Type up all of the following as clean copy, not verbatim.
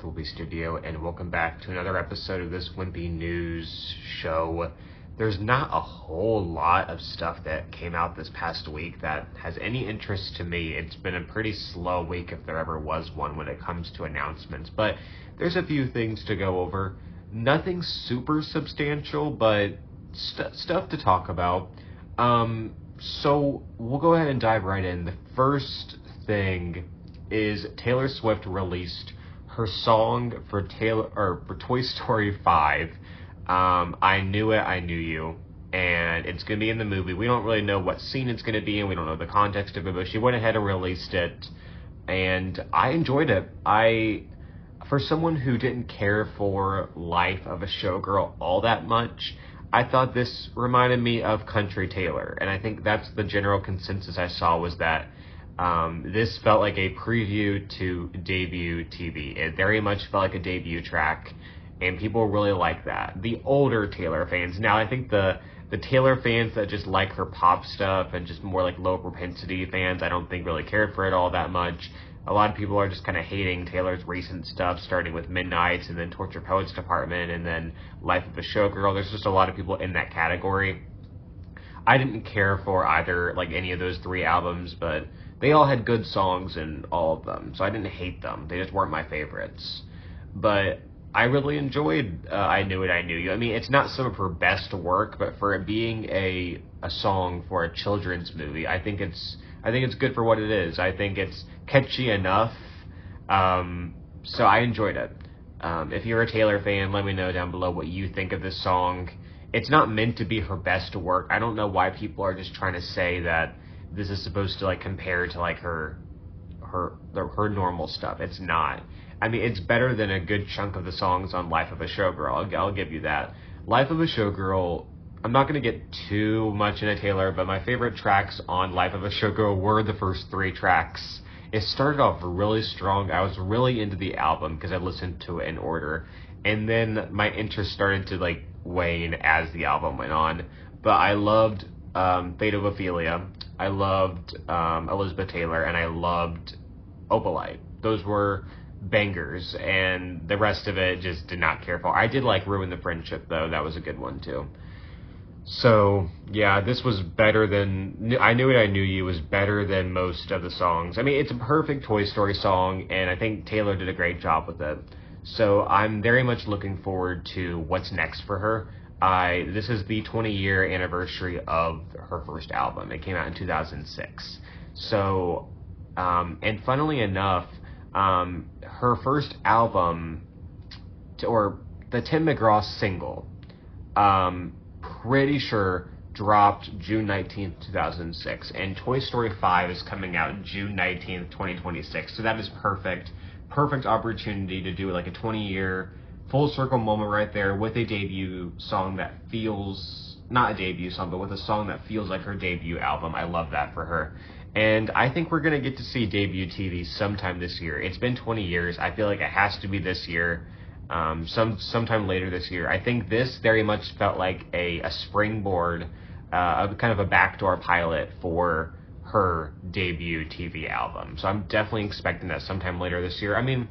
the Wimpy Studio, and welcome back to another episode of this Wimpy News show. There's not a whole lot of stuff that came out this past week that has any interest to me. It's been a pretty slow week, if there ever was one, when it comes to announcements, but there's a few things to go over. Nothing super substantial, but stuff to talk about. So we'll go ahead and dive right in. The first thing is Taylor Swift released her song for Toy Story 5. I Knew It, I Knew You, and it's going to be in the movie. We don't really know what scene it's going to be in. We don't know the context of it, but she went ahead and released it, and I enjoyed it. For someone who didn't care for Life of a Showgirl all that much, I thought this reminded me of Country Taylor, and I think that's the general consensus I saw, was that this felt like a preview to debut TV. It very much felt like a debut track, and people really like that. The older Taylor fans. Now, I think the Taylor fans that just like her pop stuff and just more like low propensity fans, I don't think really cared for it all that much. A lot of people are just kind of hating Taylor's recent stuff, starting with Midnights and then Torture Poets Department and then Life of a Showgirl. There's just a lot of people in that category. I didn't care for either, like, any of those three albums, but they all had good songs in all of them, so I didn't hate them. They just weren't my favorites. But I really enjoyed I Knew It, I Knew You. I mean, it's not some of her best work, but for it being a song for a children's movie, I think it's good for what it is. I think it's catchy enough, so I enjoyed it. If you're a Taylor fan, let me know down below what you think of this song. It's not meant to be her best work. I don't know why people are just trying to say that this is supposed to, like, compare to, like, her normal stuff. It's not. I mean, it's better than a good chunk of the songs on Life of a Showgirl. I'll give you that. Life of a Showgirl, I'm not going to get too much into Taylor, but my favorite tracks on Life of a Showgirl were the first three tracks. It started off really strong. I was really into the album because I listened to it in order. And then my interest started to, like, wane as the album went on. But I loved Fate of Ophelia. I loved Elizabeth Taylor, and I loved Opalite. Those were bangers, and the rest of it just did not care for. I did like Ruin the Friendship, though. That was a good one, too. So, yeah, this was better than... I Knew It, I Knew You was better than most of the songs. I mean, it's a perfect Toy Story song, and I think Taylor did a great job with it. So I'm very much looking forward to what's next for her. This is the 20-year anniversary of her first album. It came out in 2006. So, and funnily enough, her first album, or the Tim McGraw single, pretty sure dropped June 19th, 2006, and Toy Story 5 is coming out June 19th, 2026, so that is perfect opportunity to do, like, a 20-year full circle moment right there with a debut song that feels, not a debut song, but with a song that feels like her debut album. I love that for her. And I think we're going to get to see debut TV sometime this year. It's been 20 years. I feel like it has to be this year, sometime later this year. I think this very much felt like a springboard, kind of a backdoor pilot for her debut TV album. So I'm definitely expecting that sometime later this year. I mean,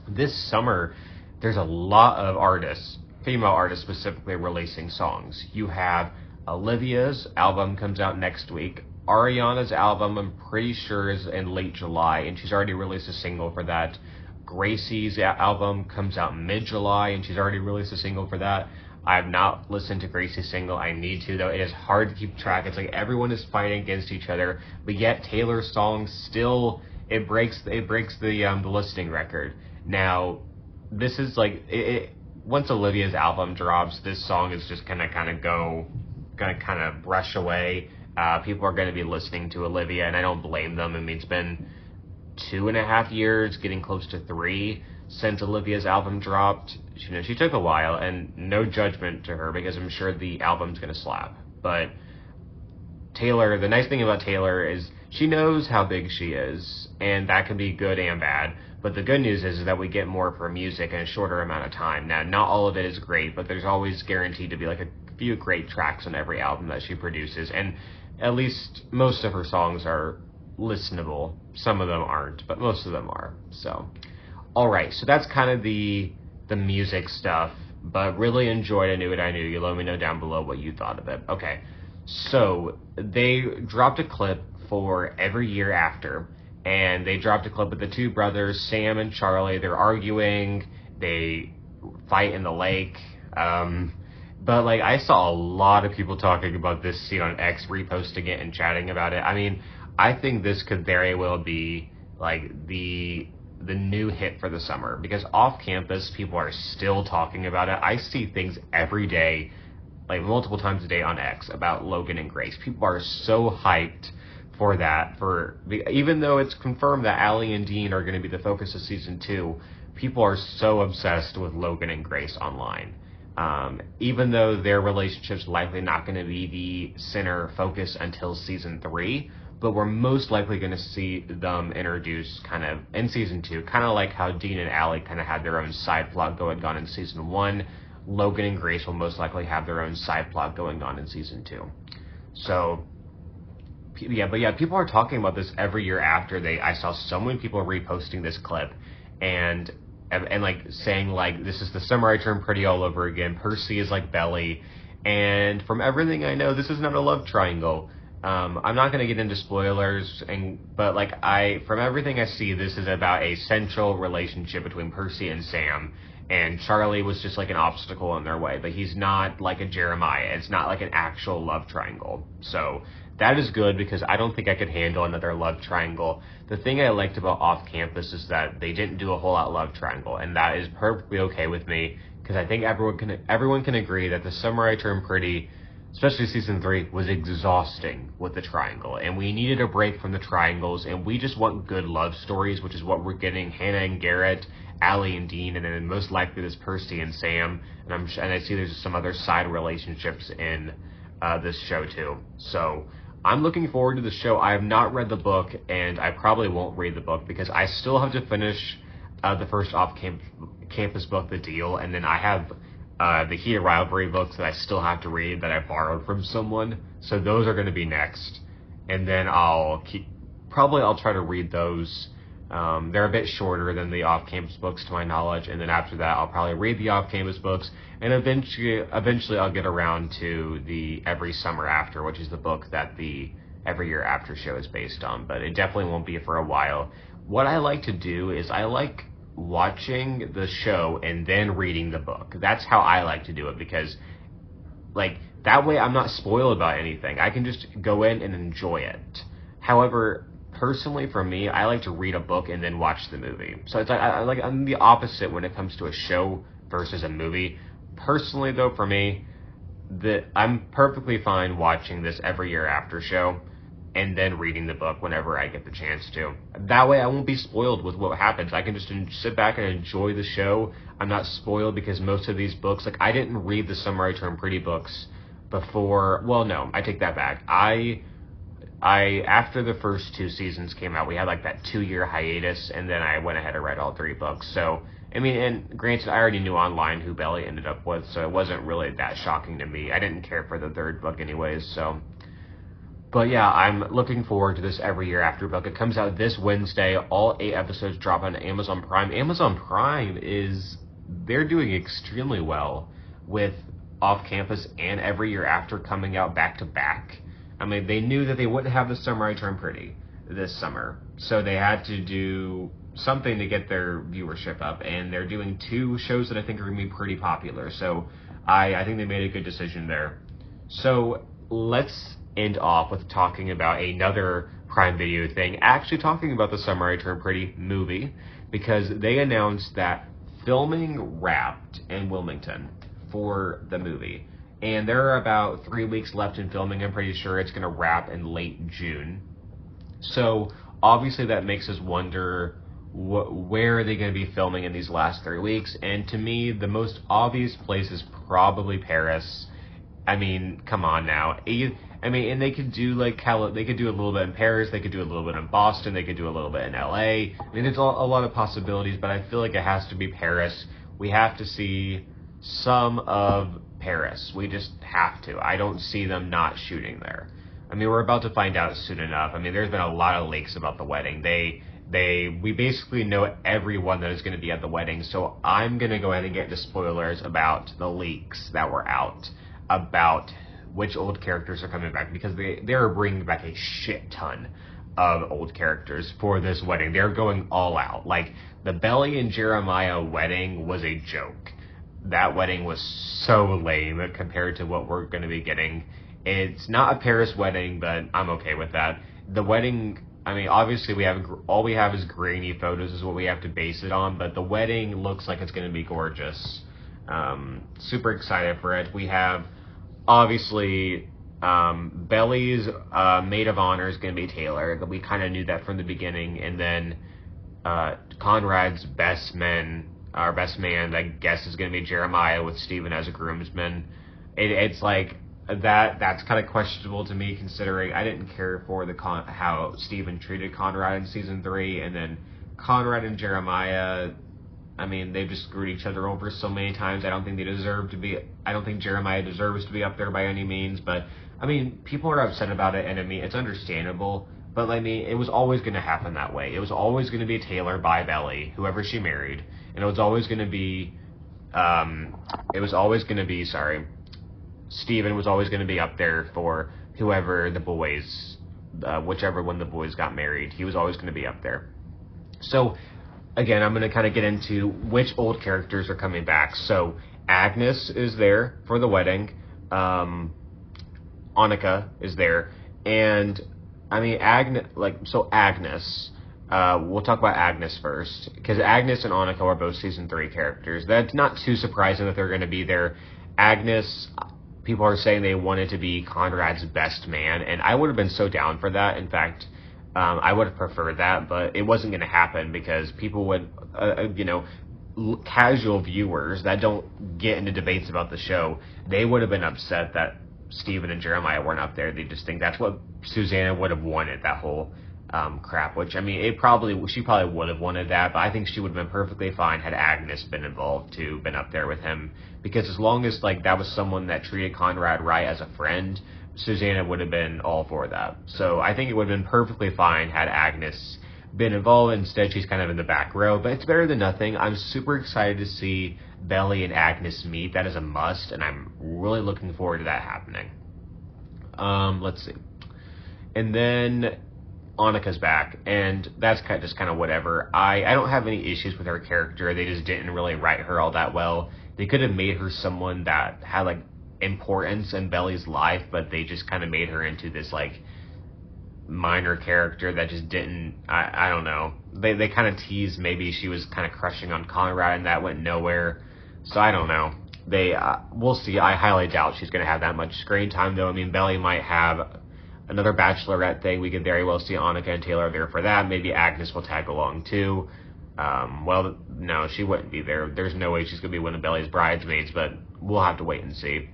this summer, there's a lot of artists, female artists specifically, releasing songs. You have Olivia's album comes out next week. Ariana's album, I'm pretty sure, is in late July, and she's already released a single for that. Gracie's album comes out mid-July, and she's already released a single for that. I have not listened to Gracie's single. I need to, though. It is hard to keep track. It's like everyone is fighting against each other, but yet Taylor's song still, it breaks the listing record. Now, this is like, once Olivia's album drops, this song is just gonna kind of brush away. People are going to be listening to Olivia, and I don't blame them. I mean, it's been 2.5 years, getting close to 3, since Olivia's album dropped. She took a while, and no judgment to her, because I'm sure the album's going to slap. But Taylor, the nice thing about Taylor is she knows how big she is, and that can be good and bad. But the good news is that we get more of her music in a shorter amount of time. Now, not all of it is great, but there's always guaranteed to be like a few great tracks on every album that she produces, and at least most of her songs are listenable. Some of them aren't, but most of them are. So All right, so that's kind of the music stuff, but really enjoyed I Knew What I Knew. You let me know down below what you thought of it. Okay, so they dropped a clip for Every Year After, and they dropped a clip with the two brothers, Sam and Charlie. They're arguing, they fight in the lake, but like I saw a lot of people talking about this scene on X, reposting it and chatting about it. I mean, I think this could very well be like the new hit for the summer, because off campus people are still talking about it. I see things every day, like multiple times a day on X, about Logan and Grace. People are so hyped for that, even though it's confirmed that Allie and Dean are going to be the focus of season 2. People are so obsessed with Logan and Grace online. Even though their relationship's likely not going to be the center focus until season 3, but we're most likely going to see them introduced kind of in season 2, kind of like how Dean and Allie kind of had their own side plot going on in season 1. Logan and Grace will most likely have their own side plot going on in season 2. So, yeah, people are talking about this Every Year After. I saw so many people reposting this clip, and like saying like, this is the summer I turned pretty all over again. Percy is like Belly, and from everything I know, this is not a love triangle. I'm not going to get into spoilers, but like from everything I see, this is about a central relationship between Percy and Sam, and Charlie was just like an obstacle in their way, but he's not like a Jeremiah. It's not like an actual love triangle. So that is good, because I don't think I could handle another love triangle. The thing I liked about Off Campus is that they didn't do a whole lot love triangle, and that is perfectly okay with me, because I think everyone can agree that The Summer I Turned Pretty, especially season 3, was exhausting with the triangle, and we needed a break from the triangles, and we just want good love stories, which is what we're getting. Hannah and Garrett, Allie and Dean, and then most likely this Percy and Sam, and I see there's some other side relationships in this show too. So I'm looking forward to the show. I have not read the book, and I probably won't read the book, because I still have to finish the first off-campus book, The Deal, and then I have the Heated Rivalry books that I still have to read that I borrowed from someone. So those are going to be next, and then I'll try to read those. They're a bit shorter than the off-campus books, to my knowledge, and then after that I'll probably read the off-campus books, and eventually I'll get around to the Every Summer After, which is the book that the Every Year After show is based on, but it definitely won't be for a while. What I like to do is I like watching the show and then reading the book. That's how I like to do it, because like that way I'm not spoiled about anything. I can just go in and enjoy it. However, personally for me, I like to read a book and then watch the movie. So it's like I'm the opposite when it comes to a show versus a movie. Personally though, for me, I'm perfectly fine watching this Every Year After show and then reading the book whenever I get the chance to. That way I won't be spoiled with what happens. I can just sit back and enjoy the show. I'm not spoiled, because most of these books, like I didn't read the Summer I Turned Pretty books before. Well, no, I take that back. I after the first 2 seasons came out, we had like that 2-year hiatus, and then I went ahead and read all 3 books. So, I mean, and granted, I already knew online who Belly ended up with, so it wasn't really that shocking to me. I didn't care for the 3rd book anyways, so. But yeah, I'm looking forward to this Every Year After book. It comes out this Wednesday. All 8 episodes drop on Amazon Prime. Amazon Prime they're doing extremely well with Off Campus and Every Year After coming out back to back. I mean, they knew that they wouldn't have The Summer I Turned Pretty this summer, so they had to do something to get their viewership up, and they're doing 2 shows that I think are going to be pretty popular, so I think they made a good decision there. So let's end off with talking about another Prime Video thing, actually talking about The Summer I Turned Pretty movie, because they announced that filming wrapped in Wilmington for the movie. And there are about 3 weeks left in filming. I'm pretty sure it's going to wrap in late June. So obviously that makes us wonder, where are they going to be filming in these last 3 weeks? And to me, the most obvious place is probably Paris. I mean, come on now. I mean, and they could do like they could do a little bit in Paris, they could do a little bit in Boston, they could do a little bit in LA. I mean, there's a lot of possibilities, but I feel like it has to be Paris. We have to see some of Paris. We just have to. I don't see them not shooting there. I mean, we're about to find out soon enough. I mean, there's been a lot of leaks about the wedding. We basically know everyone that is going to be at the wedding. So I'm going to go ahead and get into spoilers about the leaks that were out about which old characters are coming back, because they're bringing back a shit ton of old characters for this wedding. They're going all out. Like, the Belly and Jeremiah wedding was a joke. That wedding was so lame compared to what we're going to be getting. It's not a Paris wedding, but I'm okay with that. The wedding, I mean, obviously all we have is grainy photos is what we have to base it on, but the wedding looks like it's going to be gorgeous. Super excited for it. We have, obviously, Belly's maid of honor is going to be Taylor. We kind of knew that from the beginning. And then Conrad's best man, I guess, is going to be Jeremiah, with Steven as a groomsman. It's like that's kind of questionable to me, considering I didn't care for how Steven treated Conrad in season 3, and then Conrad and Jeremiah, I mean, they've just screwed each other over so many times. I don't think Jeremiah deserves to be up there by any means, but I mean, people are upset about it, and I mean, it's understandable. But I mean, it was always going to happen that way. It was always going to be Taylor by Belly, whoever she married, and it was always going to be, Steven was always going to be up there for whoever the boys, whichever one the boys got married. He was always going to be up there. So, again, I'm going to kind of get into which old characters are coming back. So, Agnes is there for the wedding. Annika is there. And, I mean, Agnes, we'll talk about Agnes first, because Agnes and Annika are both season 3 characters. That's not too surprising that they're going to be there. Agnes, people are saying they wanted to be Conrad's best man, and I would have been so down for that. In fact, I would have preferred that, but it wasn't going to happen, because people would, casual viewers that don't get into debates about the show, they would have been upset that Steven and Jeremiah weren't up there. They just think that's what Susanna would have wanted, that whole crap, which, I mean, she probably would have wanted that, but I think she would have been perfectly fine had Agnes been involved too, been up there with him, because as long as, like, that was someone that treated Conrad right as a friend, Susanna would have been all for that. So I think it would have been perfectly fine had Agnes been involved. Instead, she's kind of in the back row, but it's better than nothing. I'm super excited to see Belly and Agnes meet. That is a must, and I'm really looking forward to that happening. Let's see. And then Annika's back, and that's kind of whatever. I don't have any issues with her character. They just didn't really write her all that well. They could have made her someone that had, like, importance in Belly's life, but they just kind of made her into this, like, minor character that just didn't, I don't know. They kind of teased maybe she was kind of crushing on Conrad, and that went nowhere. So I don't know. We'll see. I highly doubt she's going to have that much screen time, though. I mean, Belly might have another Bachelorette thing. We could very well see Annika and Taylor there for that. Maybe Agnes will tag along too. Well, no, she wouldn't be there. There's no way she's going to be one of Belly's bridesmaids, but we'll have to wait and see.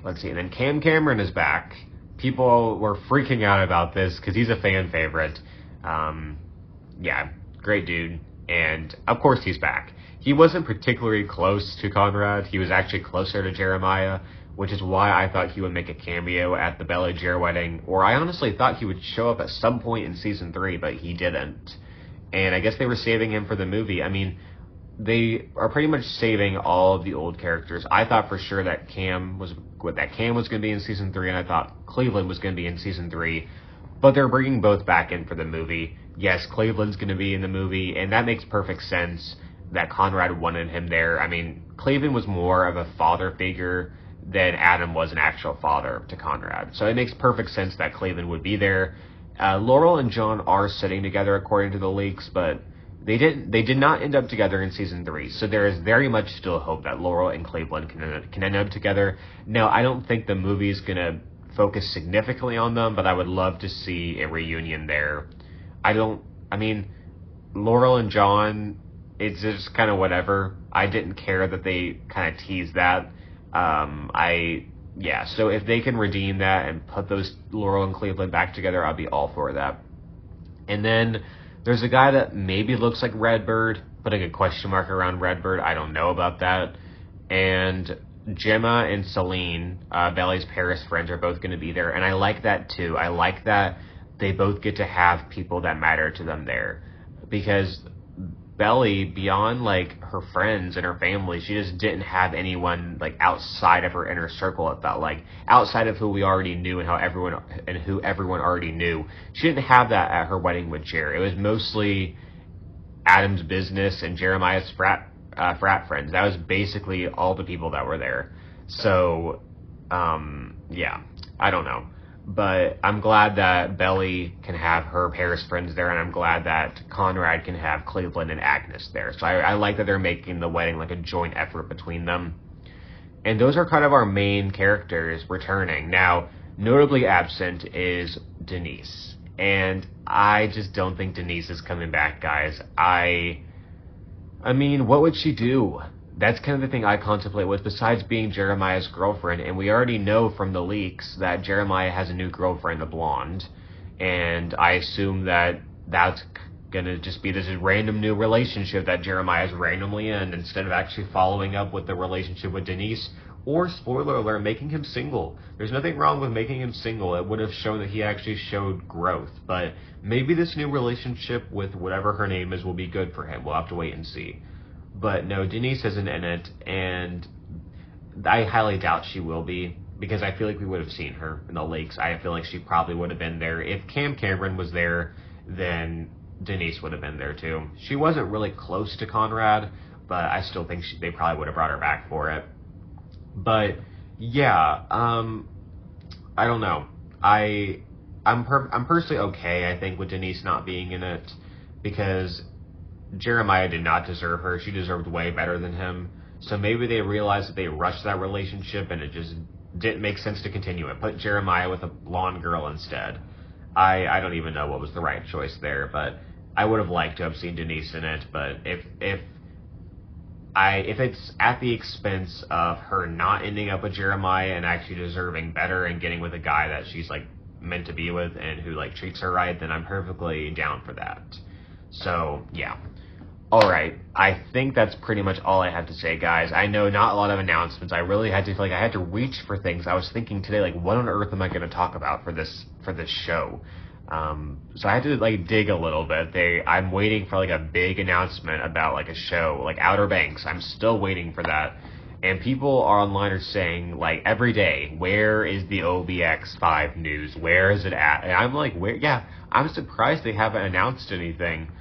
Let's see. And then Cam Cameron is back. People were freaking out about this because he's a fan favorite. Yeah, great dude. And, of course, he's back. He wasn't particularly close to Conrad. He was actually closer to Jeremiah, which is why I thought he would make a cameo at the Belly Jer wedding. Or I honestly thought he would show up at some point in season 3, but he didn't. And I guess they were saving him for the movie. I mean, they are pretty much saving all of the old characters. I thought for sure that Cam was going to be in season 3, and I thought Cleveland was going to be in season 3. But they're bringing both back in for the movie. Yes, Cleveland's going to be in the movie, and that makes perfect sense that Conrad wanted him there. I mean, Cleveland was more of a father figure than Adam was an actual father to Conrad. So it makes perfect sense that Cleveland would be there. Laurel and John are sitting together according to the leaks, but they did not end up together in season 3. So there is very much still hope that Laurel and Cleveland can end up together. Now, I don't think the movie is going to focus significantly on them, but I would love to see a reunion there. Laurel and John, it's just kind of whatever. I didn't care that they kind of teased that. So if they can redeem that and put those Laurel and Cleveland back together, I'll be all for that. And then there's a guy that maybe looks like Redbird, putting a question mark around Redbird. I don't know about that. And Gemma and Celine, Belly's Paris friends, are both going to be there, and I like that too. I like that they both get to have people that matter to them there. Because Belly, beyond like her friends and her family, she just didn't have anyone like outside of her inner circle. It felt like outside of who we already knew and who everyone already knew. She didn't have that at her wedding with Jer. It was mostly Adam's business and Jeremiah's frat friends. That was basically all the people that were there. So, yeah, I don't know. But I'm glad that Belly can have her Paris friends there, and I'm glad that Conrad can have Cleveland and Agnes there. So I like that they're making the wedding like a joint effort between them. And those are kind of our main characters returning. Now, notably absent is Denise. And I just don't think Denise is coming back, guys. I mean, what would she do? That's kind of the thing I contemplate with, besides being Jeremiah's girlfriend. And we already know from the leaks that Jeremiah has a new girlfriend, a blonde. And I assume that that's going to just be this random new relationship that Jeremiah's randomly in, instead of actually following up with the relationship with Denise. Or, spoiler alert, making him single. There's nothing wrong with making him single. It would have shown that he actually showed growth. But maybe this new relationship with whatever her name is will be good for him. We'll have to wait and see. But no, Denise isn't in it, and I highly doubt she will be, because I feel like we would have seen her in the lakes. I feel like she probably would have been there. If Cam Cameron was there, then Denise would have been there too. She wasn't really close to Conrad, but I still think they probably would have brought her back for it. But yeah, I don't know. I'm personally okay, I think, with Denise not being in it, because Jeremiah did not deserve her. She deserved way better than him. So maybe they realized that they rushed that relationship and it just didn't make sense to continue it. Put Jeremiah with a blonde girl instead. I don't even know what was the right choice there, but I would have liked to have seen Denise in it. But if it's at the expense of her not ending up with Jeremiah and actually deserving better and getting with a guy that she's like meant to be with and who like treats her right, then I'm perfectly down for that. So yeah. Alright, I think that's pretty much all I have to say, guys. I know not a lot of announcements. I really had to feel like I had to reach for things. I was thinking today, like, what on earth am I going to talk about for this show? So I had to like dig a little bit. I'm waiting for like a big announcement about like a show, like Outer Banks. I'm still waiting for that. And people online are saying like every day, where is the OBX5 news? Where is it at? And I'm like, where? Yeah, I'm surprised they haven't announced anything.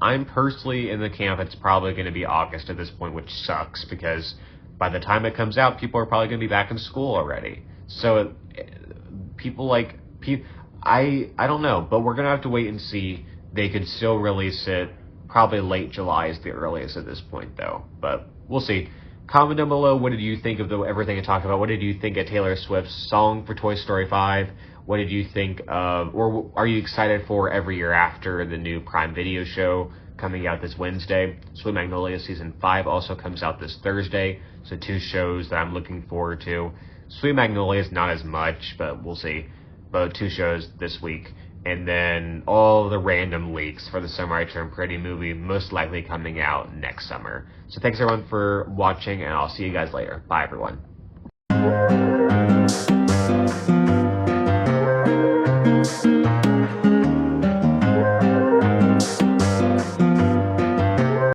I'm personally in the camp it's probably going to be August at this point, which sucks because by the time it comes out, people are probably going to be back in school already. So I don't know, but we're going to have to wait and see. They could still release it. Probably late July is the earliest at this point, though. But we'll see. Comment down below, what did you think of everything I talked about? What did you think of Taylor Swift's song for Toy Story 5? What did you think of, or are you excited for Every Year After, the new Prime Video show coming out this Wednesday? Sweet Magnolia Season 5 also comes out this Thursday, so 2 shows that I'm looking forward to. Sweet Magnolia is not as much, but we'll see. But 2 shows this week. And then all the random leaks for the Summer I Turned Pretty movie, most likely coming out next summer. So thanks everyone for watching, and I'll see you guys later. Bye everyone.